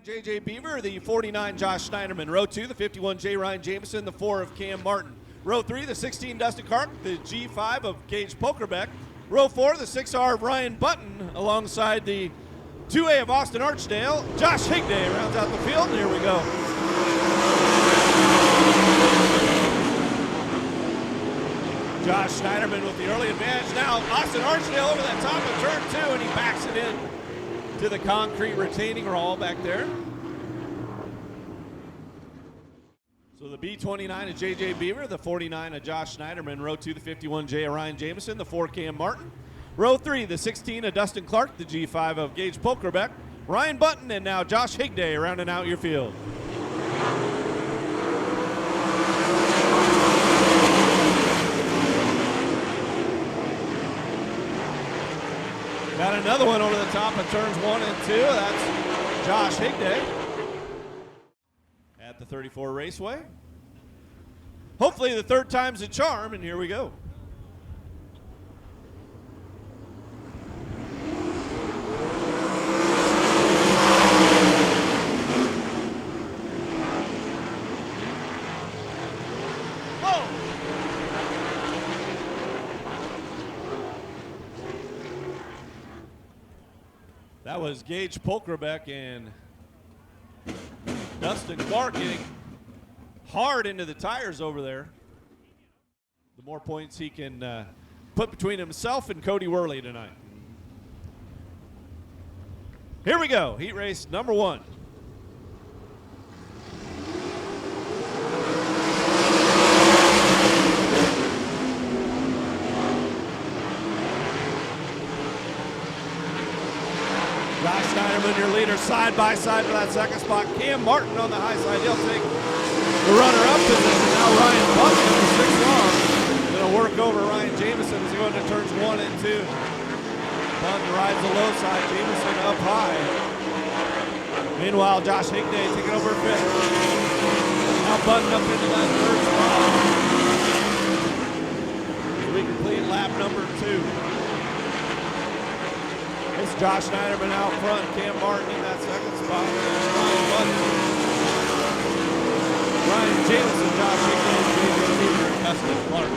J.J. Beaver, the 49 Josh Schneiderman. Row 2, the 51 J. Ryan Jameson, the 4 of Cam Martin. Row 3, the 16 Dustin Clark, the G5 of Gage Pokerbeck. Row 4, the 6R of Ryan Bunton, alongside the 2A of Austin Archdale. Josh Higday rounds out the field, and here we go. Josh Schneiderman with the early advantage. Now Austin Archdale over that top of turn 2, and he backs it in to the concrete retaining wall back there. So the B29 of J.J. Beaver, the 49 of Josh Schneiderman. Row 2, the 51 J. of Ryan Jameson, the 4 Cam Martin. Row 3, the 16 of Dustin Clark, the G5 of Gage Pokerbeck. Ryan Bunton, and now Josh Higday rounding out your field. Got another one over the top of turns 1 and 2. That's Josh Higday at the 34 Raceway. Hopefully the third time's a charm, and here we go. That was Gage Pokerbeck and Dustin Clark getting hard into the tires over there. The more points he can put between himself and Cody Worley tonight. Here we go, heat race number 1. Josh Schneiderman, your leader, side by side for that second spot. Cam Martin on the high side. He'll take the runner-up position. Now Ryan Bunton in the 6th long. Going to work over Ryan Jameson as he goes into turns 1 and 2. Bunton rides the low side. Jameson up high. Meanwhile, Josh Higday taking over 5th. Now Bunton up into that 3rd spot. As we complete lap number 2. It's Josh Schneiderman out front, Cam Martin in that 2nd spot, Ryan Bunton, Ryan Jameson, Josh Higday, J.J. Beaver, and Dustin Clark.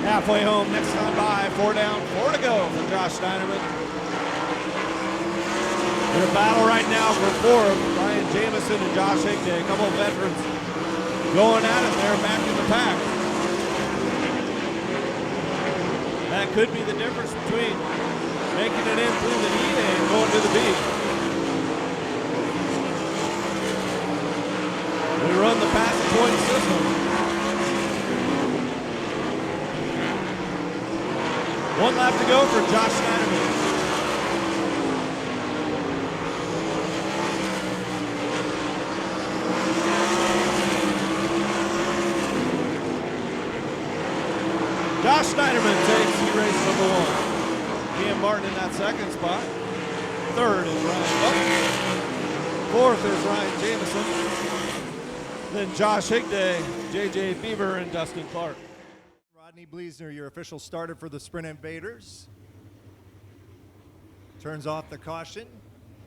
Halfway home, next time by, 4 down, 4 to go for Josh Schneiderman. In a battle right now for 4 of Ryan Jameson and Josh Higday, a couple of veterans going at it there back in the pack. That could be the difference between making it in through the heat and going to the B. We run the passing point system. 1 lap to go for Josh Schneiderman. Josh Schneiderman takes heat race number 1. Cam Martin in that 2nd spot. 3rd is Ryan Bunton. 4th is Ryan Jameson. Then Josh Higday, J.J. Beaver, and Dustin Clark. Rodney Bleasner, your official starter for the Sprint Invaders. Turns off the caution.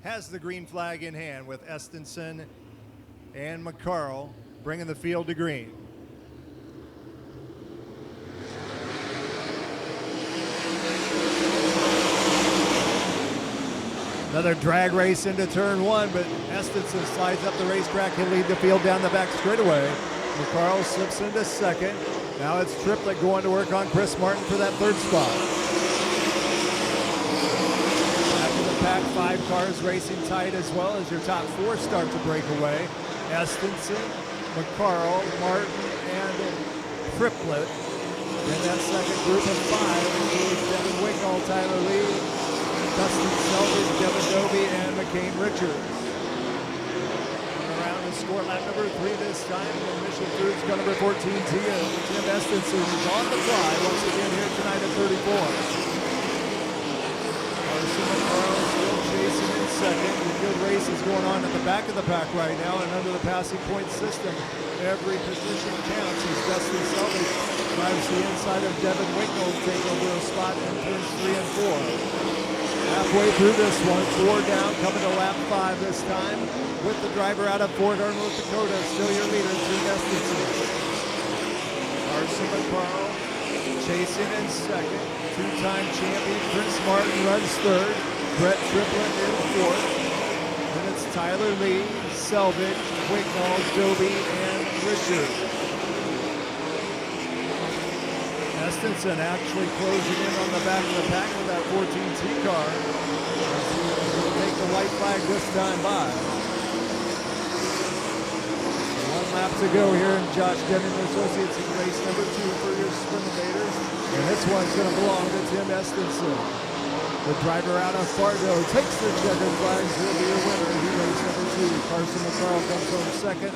Has the green flag in hand with Estenson and McCarl bringing the field to green. Another drag race into turn 1, but Estenson slides up the racetrack. He'll lead the field down the back straightaway. McCarl slips into 2nd. Now it's Triplett going to work on Chris Martin for that 3rd spot. After the pack, 5 cars racing tight as well as your top 4 start to break away. Estenson, McCarl, Martin, and Triplett. In that 2nd group of 5 includes Devin Wickall, Tyler Lee, Dustin Selvage, Devin Dobie, and McCain Richards. Around the score, lap number 3 this time. Mission Foods, car number 14, Tim Estenson is on the fly once again here tonight at 34. Carson McCarl still chasing in 2nd. Good race race is going on at the back of the pack right now, and under the passing point system, every position counts as Dustin Selvage drives the inside of Devin Winkle, take over a spot in turns 3 and 4. Halfway through this one, 4 down, coming to lap 5 this time, with the driver out of Fort Hare, North Dakota, still your leader, 2 distances. Carson McCarl chasing in second. Two-time champion Chris Martin runs third. Brett Triplett in fourth. Then it's Tyler Lee, Selvage, Wignall, Doby, and Richard. Estenson actually closing in on the back of the pack with that 14T car. He'll take the white flag this time by. 1 lap to go here in Josh Denning Associates in race number 2 for your Sprint Invaders. And this one's going to belong to Tim Estenson. The driver out of Fargo takes the checkered flags. He'll be your winner. He race number 2. Carson McCarl comes home second.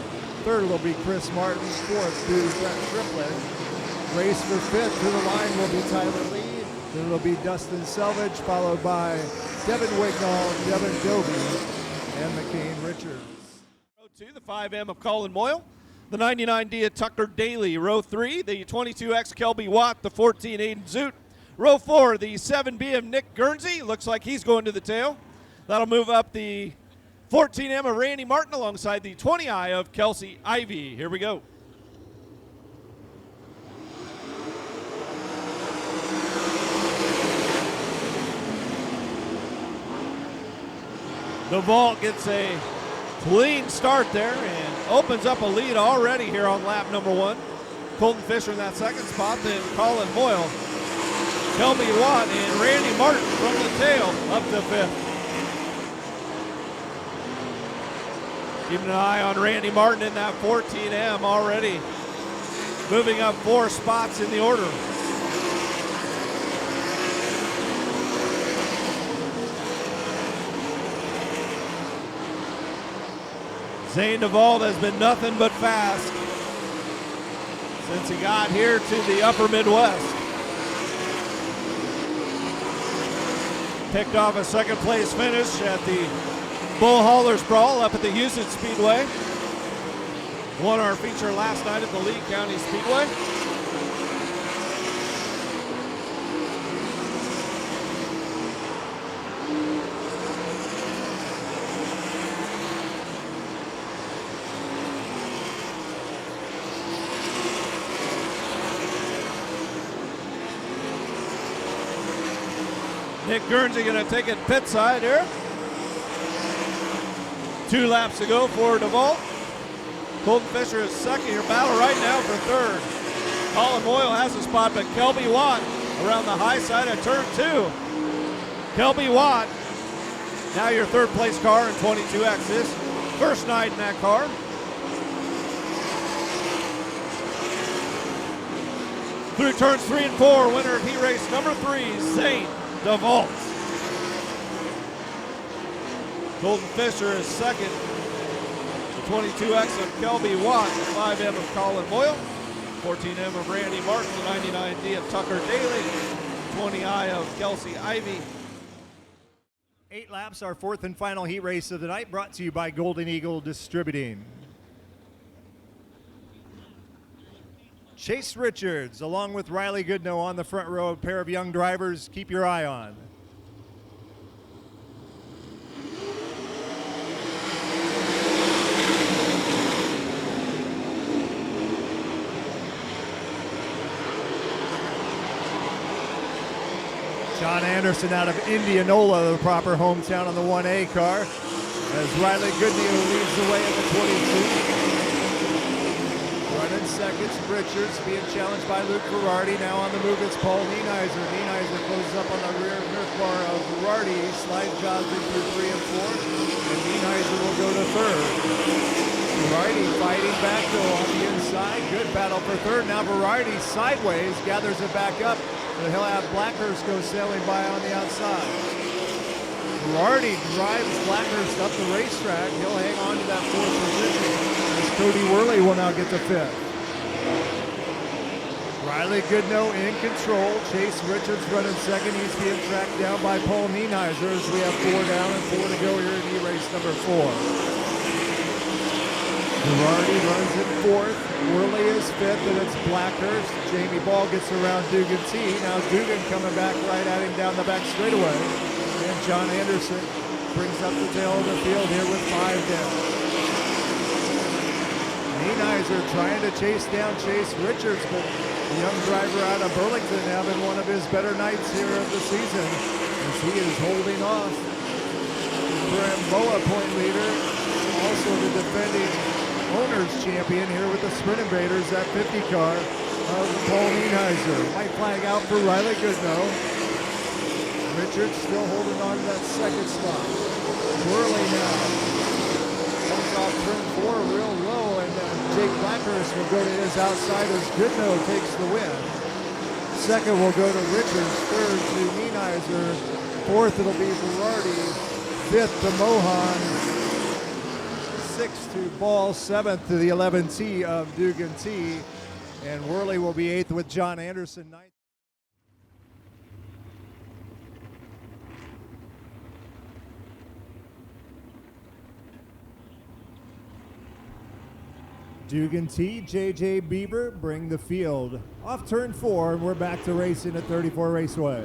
Third will be Chris Martin. Fourth to Brett Triplett. Race for 5th to the line will be Tyler Lee. Then it'll be Dustin Selvage, followed by Devin Wignall, Devin Doby, and McCain Richards. Row 2, the 5M of Colin Moyle. The 99D of Tucker Daly. Row 3, the 22X Kelby Watt, the 14 Aiden Zoot. Row 4, the 7B of Nick Guernsey. Looks like he's going to the tail. That'll move up the 14M of Randy Martin alongside the 20I of Kelsey Ivey. Here we go. DuVault gets a clean start there and opens up a lead already here on lap number 1. Colton Fisher in that second spot, then Colin Moyle, Kelby Watt, and Randy Martin from the tail up to 5th. Keeping an eye on Randy Martin in that 14M already, moving up 4 spots in the order. Zane DuVault has been nothing but fast since he got here to the upper Midwest. Picked off a second place finish at the Bull Haulers Brawl up at the Houston Speedway. Won our feature last night at the Lee County Speedway. Nick Guernsey going to take it pit side here. 2 laps to go for DuVault. Colton Fisher is second. Your battle right now for 3rd. Colin Moyle has a spot, but Kelby Watt around the high side of turn 2. Kelby Watt, now your 3rd place car in 22X. This first night in that car. Through turns 3 and 4, winner of heat race number 3, Zane DuVault. Colton Fisher is second. The 22X of Kelby Watt, the 5M of Colin Moyle, 14M of Randy Martin, the 99D of Tucker Daly, 20I of Kelsey Ivey. 8 laps, our 4th and final heat race of the night, brought to you by Golden Eagle Distributing. Chase Richards, along with Riley Goodnow on the front row, a pair of young drivers keep your eye on. John Anderson out of Indianola, the proper hometown on the 1A car, as Riley Goodnow leads the way in the 22. Running seconds, Richards being challenged by Luke Ferrardi. Now on the move, it's Paul Nienhiser. Nienhiser closes up on the rear Nerf bar of Ferrardi. Slide jobs in through 3 and 4, and Nienhiser will go to 3rd. Ferrardi fighting back though on the inside. Good battle for 3rd. Now Ferrardi sideways, gathers it back up, but he'll have Blackhurst go sailing by on the outside. Ferrardi drives Blackhurst up the racetrack. He'll hang on to that 4th position. Cody Worley will now get to 5th. Riley Goodnow in control. Chase Richards running second. He's being tracked down by Paul Nienhiser as we have 4 down and 4 to go here in E-race number 4. Girardi runs in 4th. Worley is 5th, and it's Blackhurst. Jamie Ball gets around Dugan T. Now Dugan coming back right at him down the back straightaway. And John Anderson brings up the tail of the field here with 5 down. Nienhiser trying to chase down Chase Richards, but the young driver out of Burlington having one of his better nights here of the season as he is holding off. Bremboa point leader, also the defending owners champion here with the Sprint Invaders, that 50 car of Paul Nienhiser. White flag out for Riley Goodnow. Richards still holding on to that second spot. Worley now comes off turn 4 real low, and Jake Blackhurst will go to his outside as Goodnow takes the win. Second will go to Richards, third to Nienhiser, fourth it'll be Girardi, fifth to Mohan, 6th to Ball, 7th to the 11T of Dugan T, and Worley will be 8th with John Anderson, 9th. Dugan T, JJ Bieber bring the field off turn 4, and we're back to racing at 34 Raceway.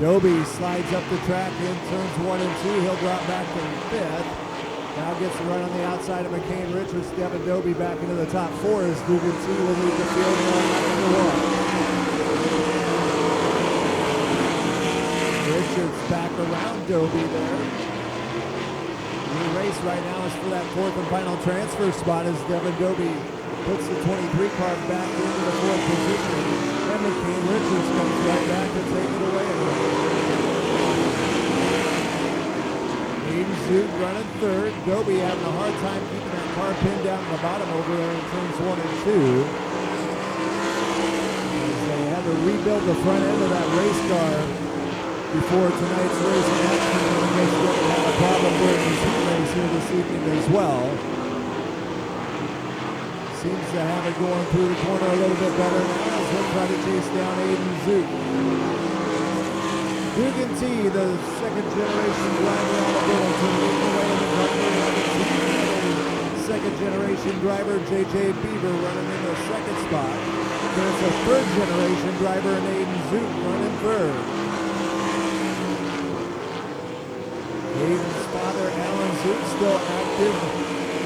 Doby slides up the track in turns 1 and 2. He'll drop back to 5th. Now gets the run on the outside of McCain Richards. Devin Doby back into the top 4 as Dugan T will lead the field on number 1. Richards back around Doby there. The race right now is for that 4th and final transfer spot as Devin Doby puts the 23 car back into the 4th position. And McCain Richards comes right back to take it away. Aiden Zoot running 3rd. Doby having a hard time keeping that car pinned down in the bottom over there in turns 1 and 2. As they had to rebuild the front end of that race car before tonight's race in action. And I guess they're going to have a problem during this heat race here this evening as well. Seems to have it going through the corner a little bit better now as he'll try to chase down Aiden Zoot. Dugan T, the 2nd generation driver out of Burlington, leading the way in the country. 2nd generation driver JJ Bieber running in the 2nd spot. There's a 3rd generation driver in Aiden Zoot running 3rd. Aiden's father, Alan Zoot, still active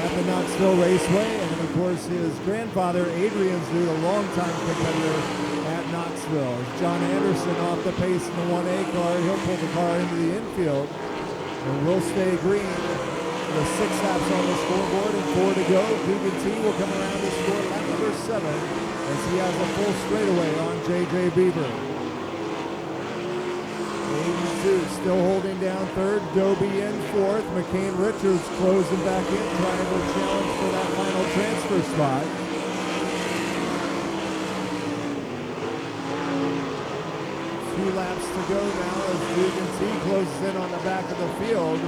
at the Knoxville Raceway, and of course his grandfather, Adrian Zoot, a longtime competitor at Knoxville. John Anderson off the pace in the 1A car. He'll pull the car into the infield and will stay green. With 6 laps on the scoreboard and 4 to go. Dugan T will come around to score lap number 7 as he has a full straightaway on JJ Bieber. Aiden Zoot still holding down 3rd. Doby in 4th. McCain Richards closing back in, trying to challenge for that final transfer spot. 2 laps to go now as Dugan T closes in on the back of the field.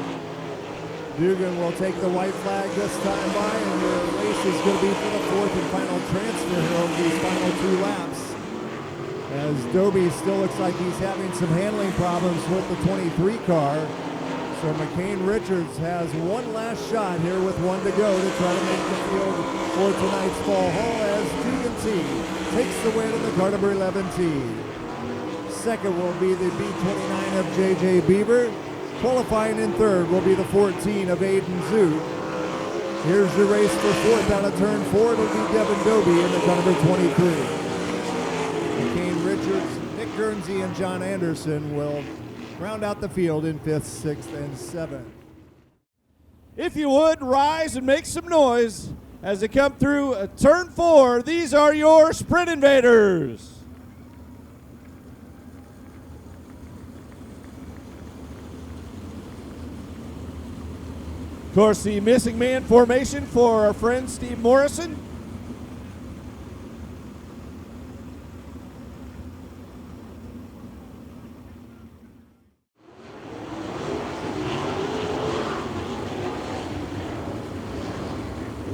Dugan will take the white flag this time by, and the race is going to be for the 4th and final transfer here over these final 2 laps. As Doby still looks like he's having some handling problems with the 23 car. So McCain Richards has one last shot here with 1 to go to try to make the field for tonight's fall haul as Dugan T takes the win in the car number 11T. Second will be the B29 of JJ Bieber. Qualifying in 3rd will be the 14 of Aiden Zoot. Here's the race for 4th out of turn 4. It'll be Devin Doby in the car number 23. McCain Richards, Nick Guernsey, and John Anderson will round out the field in 5th, 6th, and 7th. If you would, rise and make some noise as they come through turn 4. These are your Sprint Invaders. Of course, the missing man formation for our friend Steve Morrison.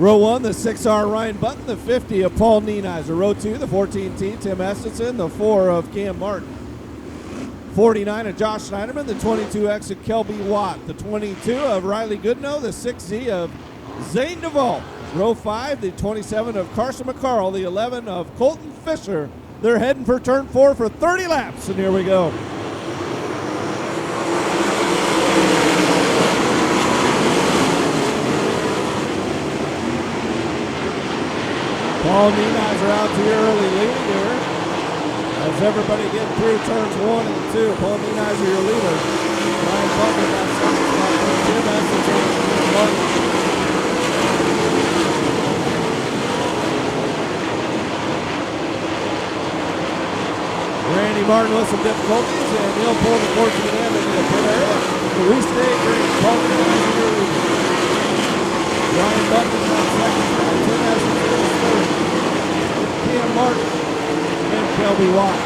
Row 1, the 6R Ryan Bunton, the 50 of Paul Nienhiser. Row 2, the 14T Tim Estenson, the 4 of Cam Martin. 49 of Josh Schneiderman, the 22X of Kelby Watt, the 22 of Riley Goodnow, the 6Z of Zane DuVault. Row 5, the 27 of Carson McCarl, the 11 of Colton Fisher. They're heading for turn 4 for 30 laps, and here we go. Paul Nienhiser out to your early lead here. As everybody getting through turns 1 and 2. Paul Nienhiser your leader. Ryan Bunton that second spot. Tim Estenson Martin. Randy Martin with some difficulties, and he'll pull the fortunate end into the pit area. The restay green. Paul Nienhiser your leader. Ryan Bunton that second spot. Tim Estenson third. Cam Martin and Kelby Watt.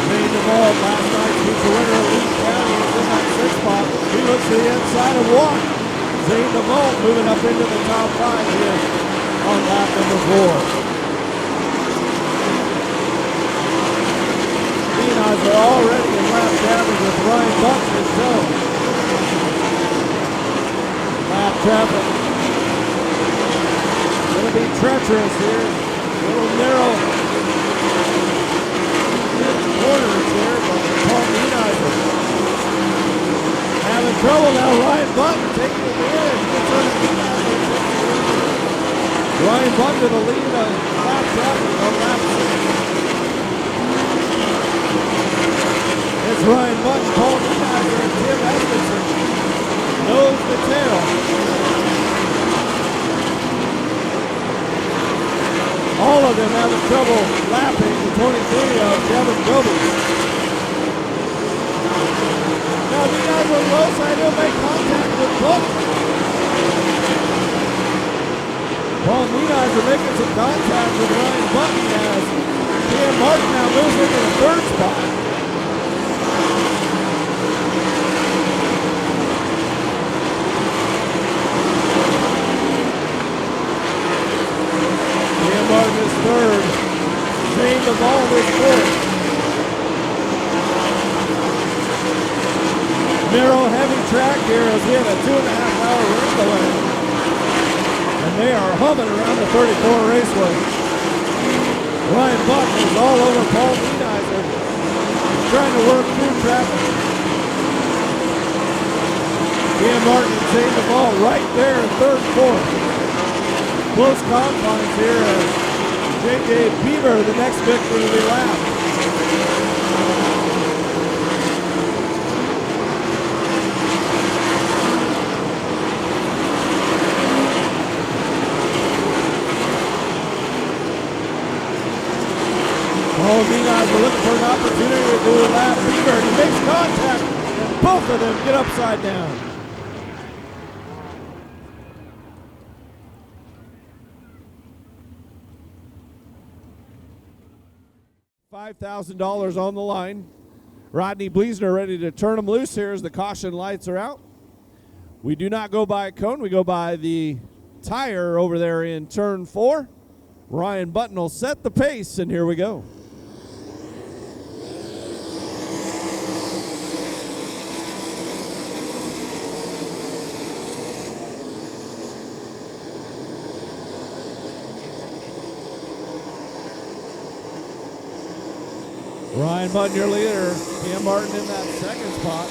Zane DuVault, last night's pizza winner of Lee County, is in that 6th spot. He looks to the inside of Watt. Zane DuVault moving up into the top 5 here on lap number 4. Nienhiser already in lap damage with Ryan Bunton in zone. Lap traffic. Gonna be treacherous here. A little narrow corners here, but Paul Nienhiser having trouble now. Ryan Bunton taking it in. Ryan Bunton to the lead on lap traffic on lap 6. It's Ryan Bunton, Paul Nienhiser, and Tim Estenson. Nose to tail. All of them having trouble lapping the 23 of Kevin Goby. Now Nienhiser on the low side, he'll make contact with Bunton. Paul Nienhiser making some contact with Ryan Bunton as Cam Martin now moves into the 3rd spot. Martin is 3rd. Zane DuVault is 4th. Narrow, heavy track here as we have a 2.5-hour rain delay. And they are humming around the 34 Raceway. Ryan Bunton is all over Paul Nienhiser. He's trying to work through traffic. Cam Martin and Zane DuVault right there in 3rd and 4th. Close confines here as J.J. Beaver, the next victory to be lapped. Paul Nienhiser looking for an opportunity to do a lap. Beaver, he makes contact, and both of them get upside down. $5,000 on the line. Rodney Bleasner ready to turn them loose here as the caution lights are out. We do not go by a cone. We go by the tire over there in turn 4. Ryan Bunton will set the pace, and here we go. Ryan Bunton, your leader. Cam Martin in that 2nd spot.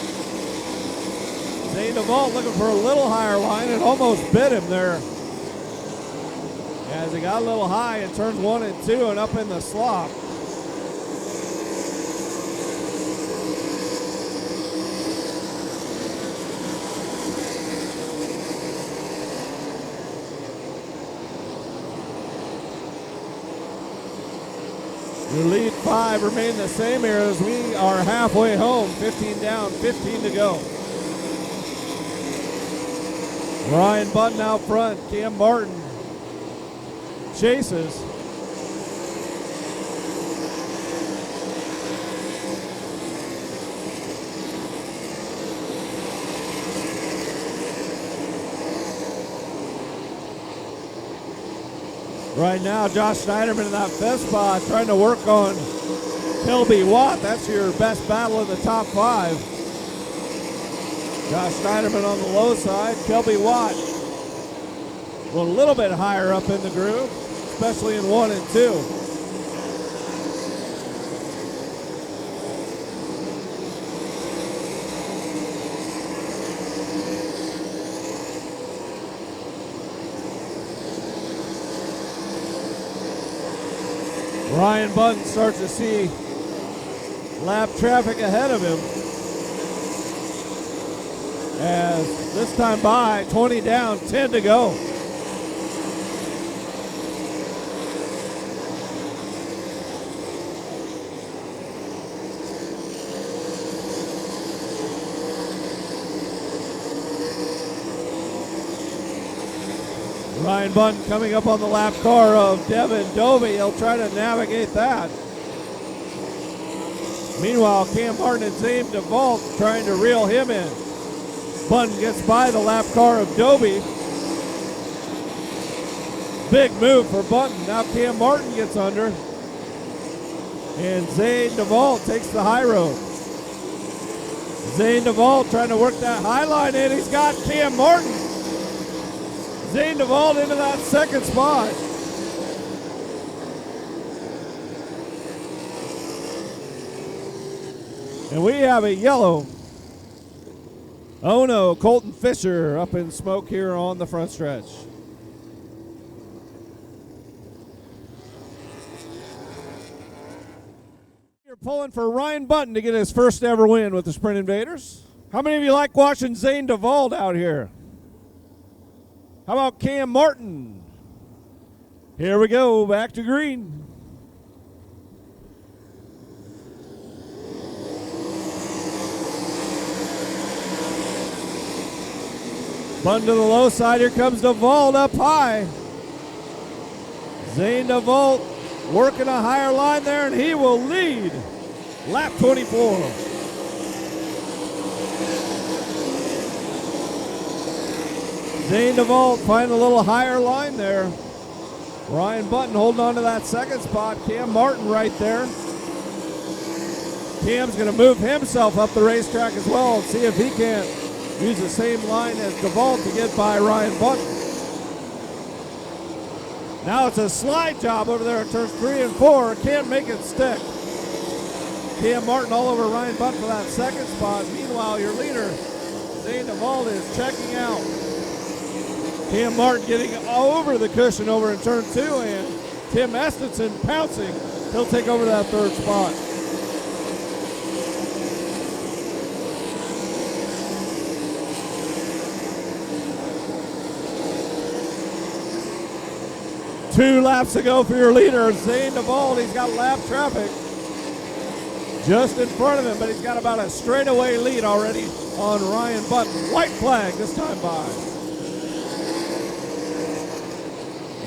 Zane DuVault looking for a little higher line. It almost bit him there. As he got a little high in turns 1 and 2 and up in the slop. The lead 5 remain the same here as we are halfway home. 15 down, 15 to go. Ryan Bunton out front. Cam Martin chases. Right now, Josh Schneiderman in that fifth spot trying to work on Kilby Watt. That's your best battle in the top 5. Josh Schneiderman on the low side. Kilby Watt a little bit higher up in the groove, especially in 1 and 2. Ryan Bunton starts to see lap traffic ahead of him. As this time by, 20 down, 10 to go. Ryan Bunton coming up on the lap car of Devin Dovey. He'll try to navigate that. Meanwhile, Cam Martin and Zane DuVault trying to reel him in. Bunton gets by the lap car of Dovey. Big move for Bunton. Now Cam Martin gets under. And Zane DuVault takes the high road. Zane DuVault trying to work that high line in. He's got Cam Martin. Zane DuVault into that second spot. And we have a yellow. Oh no, Colton Fisher up in smoke here on the front stretch. You're pulling for Ryan Bunton to get his first ever win with the Sprint Invaders. How many of you like watching Zane DuVault out here? How about Cam Martin? Here we go, back to green. Bunton to the low side, here comes DuVault up high. Zane DuVault working a higher line there, and he will lead lap 24. Zane DuVault finding a little higher line there. Ryan Bunton holding on to that second spot. Cam Martin right there. Cam's going to move himself up the racetrack as well and see if he can't use the same line as DuVault to get by Ryan Bunton. Now it's a slide job over there in turns 3 and 4. Can't make it stick. Cam Martin all over Ryan Bunton for that second spot. Meanwhile, your leader, Zane DuVault, is checking out. Cam Martin getting over the cushion over in turn 2, and Tim Estenson pouncing. He'll take over that third spot. Two laps to go for your leader, Zane DuVault. He's got lap traffic just in front of him, but he's got about a straightaway lead already on Ryan Bunton. White flag this time by.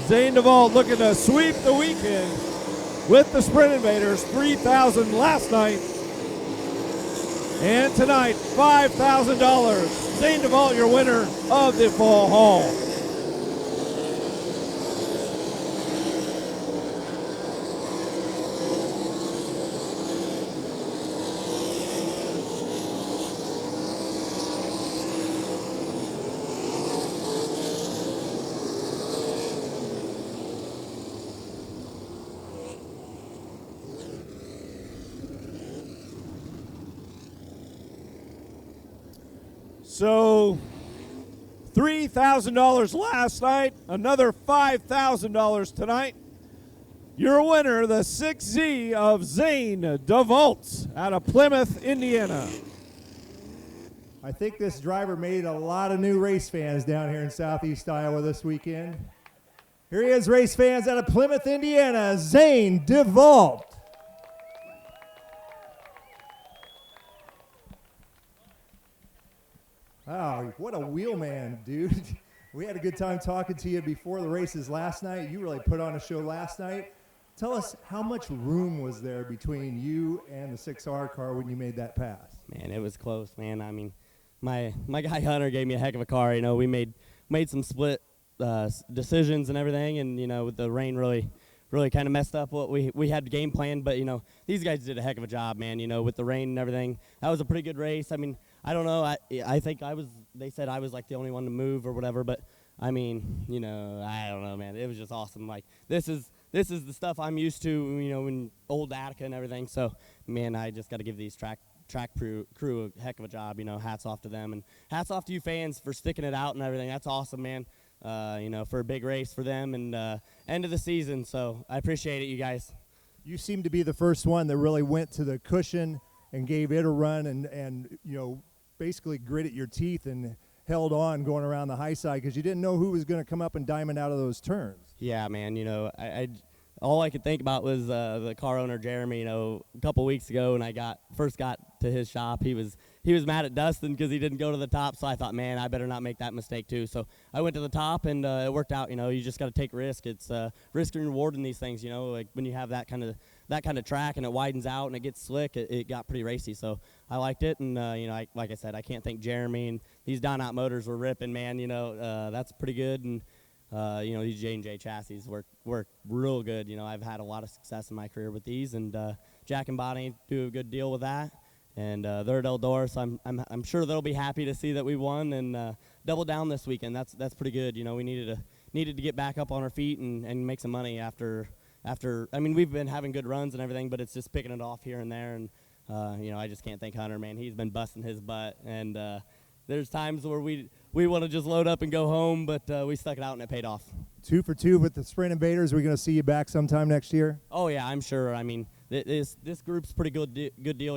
Zane DuVault looking to sweep the weekend with the Sprint Invaders. 3,000 last night. And tonight, $5,000. Zane DuVault, your winner of the Fall Haul. So $3,000 last night, another $5,000 tonight. Your winner, the 6Z of Zane DuVault out of Plymouth, Indiana. I think this driver made a lot of new race fans down here in Southeast Iowa this weekend. Here he is, race fans out of Plymouth, Indiana, Zane DuVault. Wow, what a wheelman, dude. We had a good time talking to you before the races last night. You really put on a show last night. Tell us, how much room was there between you and the 6R car when you made that pass? Man, it was close, man. I mean, my guy Hunter gave me a heck of a car. You know, we made some split decisions and everything, and with the rain really kind of messed up what we had game planned. But these guys did a heck of a job, man. With the rain and everything, that was a pretty good race. I mean, I don't know. I think they said I was like the only one to move or whatever, but I mean, I don't know, man. It was just awesome. Like this is the stuff I'm used to, in old Attica and everything. So, man, I just got to give these track crew a heck of a job. Hats off to them, and hats off to you fans for sticking it out and everything. That's awesome, man. For a big race for them and end of the season. So I appreciate it, you guys. You seem to be the first one that really went to the cushion and gave it a run and basically gritted your teeth and held on going around the high side because you didn't know who was going to come up and diamond out of those turns. Yeah, man. I all I could think about was the car owner Jeremy. A couple weeks ago, when I first got to his shop, he was mad at Dustin because he didn't go to the top. So I thought, man, I better not make that mistake too. So I went to the top, and it worked out. You just got to take risk. It's risk and reward in these things. Like when you have that kind of track and it widens out and it gets slick, it got pretty racy. So I liked it, and like I said, I can't thank Jeremy, and these Down-Out motors were ripping, man. That's pretty good, and these J&J chassis work real good. I've had a lot of success in my career with these, and Jack and Bonnie do a good deal with that. And they're at Eldora, so I'm sure they'll be happy to see that we won and double down this weekend. That's pretty good. We needed to get back up on our feet and make some money after. I mean, we've been having good runs and everything, but it's just picking it off here and there. And I just can't thank Hunter, man. He's been busting his butt, and there's times where we want to just load up and go home, but we stuck it out and it paid off. 2 for 2 with the Sprint Invaders. Are we going to see you back sometime next year? Oh yeah, I'm sure. I mean, this group's pretty good deal.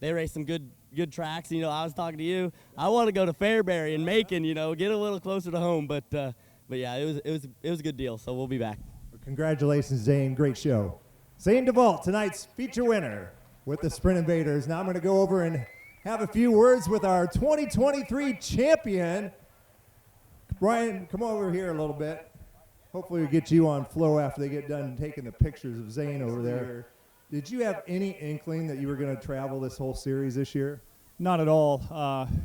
They race some good tracks. I was talking to you. I want to go to Fairbury and Macon. Get a little closer to home. But yeah, it was a good deal. So we'll be back. Well, congratulations, Zane. Great show. Zane DuVault, tonight's feature winner with the Sprint Invaders. Now I'm going to go over and have a few words with our 2023 champion. Ryan, come over here a little bit. Hopefully we'll get you on flow after they get done taking the pictures of Zane over there. Did you have any inkling that you were going to travel this whole series this year? Not at all.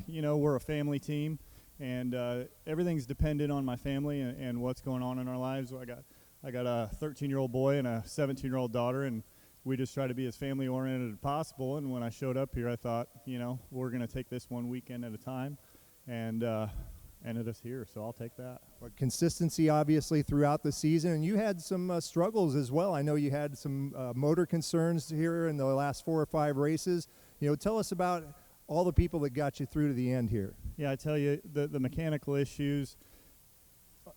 We're a family team, and everything's dependent on my family and what's going on in our lives. I got a 13-year-old boy and a 17-year-old daughter, and we just try to be as family-oriented as possible. And when I showed up here, I thought, we're going to take this one weekend at a time, and ended us here, so I'll take that. But consistency, obviously, throughout the season, and you had some struggles as well. I know you had some motor concerns here in the last 4 or 5 races. Tell us about all the people that got you through to the end here. Yeah, I tell you, the mechanical issues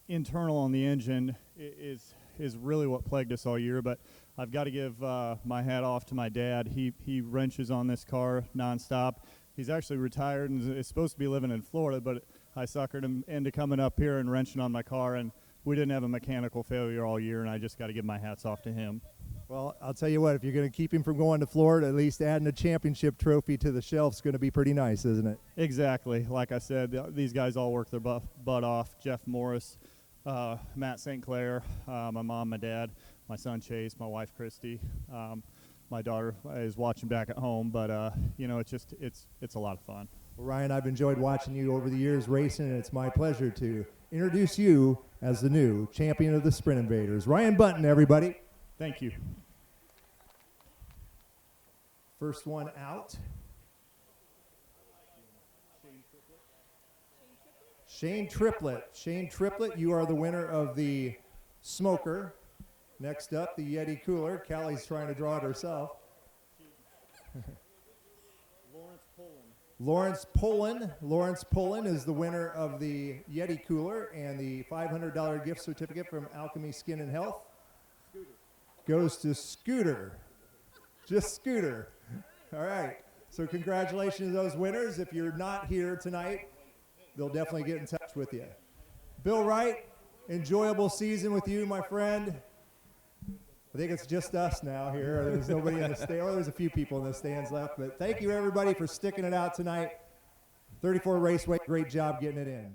internal on the engine is really what plagued us all year, but I've got to give my hat off to my dad. He wrenches on this car nonstop. He's actually retired and is supposed to be living in Florida, but I suckered him into coming up here and wrenching on my car, and we didn't have a mechanical failure all year, and I just got to give my hats off to him. Well, I'll tell you what, if you're going to keep him from going to Florida, at least adding a championship trophy to the shelf is going to be pretty nice, isn't it? Exactly. Like I said, these guys all work their butt off. Jeff Morris, Matt St. Clair, my mom, my dad, my son Chase, my wife Christy. My daughter is watching back at home, but it's a lot of fun. Well, Ryan, I've enjoyed watching you over the years racing, and it's my pleasure to introduce you as the new champion of the Sprint Invaders. Ryan Bunton, everybody. Thank you. First one out. Shane Triplett. Shane Triplett, you are the winner of the Smoker. Next up, the Yeti Cooler. Callie's trying to draw it herself. Lawrence Pullen is the winner of the Yeti Cooler and the $500 gift certificate from Alchemy Skin and Health. Goes to Scooter. Just Scooter. All right. So congratulations to those winners. If you're not here tonight, they'll definitely get in touch with you. Bill Wright, enjoyable season with you, my friend. I think it's just us now here. There's nobody in the stand. Well, there's a few people in the stands left. But thank you, everybody, for sticking it out tonight. 34 Raceway, great job getting it in.